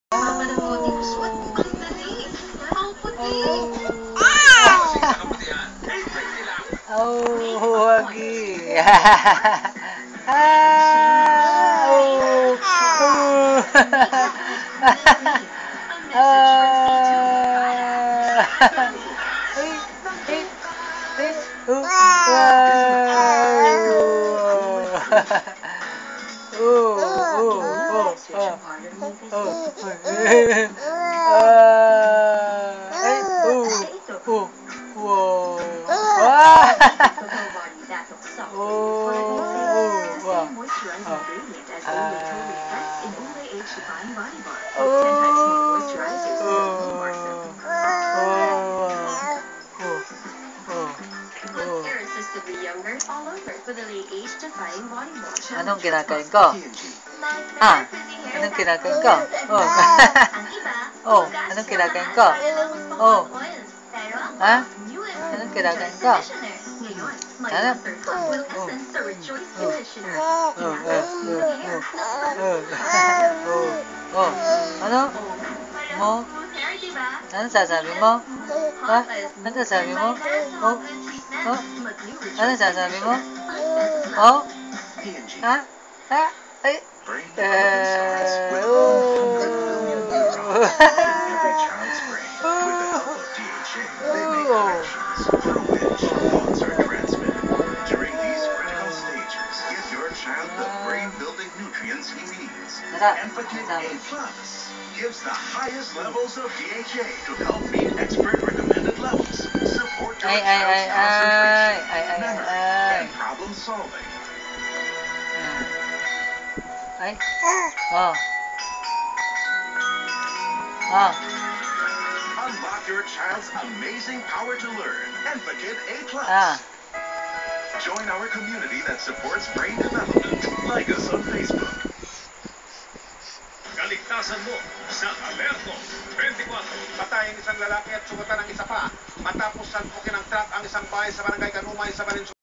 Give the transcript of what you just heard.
Oh, lagi. Anong kinakain ko? Anong kinakain ko? Anong kinakain ko? Anong kinakain ko? Ano? Ano sasabi mo? Ano sasabi mo? Ano sasabi mo? Ay. Empathy A+ gives the highest levels of DHA to help meet expert recommended levels. Support your child's concentration, memory, and problem solving. Unlock your child's amazing power to learn. Empathy A+. Join our community that supports brain development. Like us on Facebook. Kaligtasan mo sa Alerto 24. Patay ang isang lalaki at sugatan ng isa pa matapos salpukin ng truck ang isang bahay sa barangay Kanumay sa Valenzuela.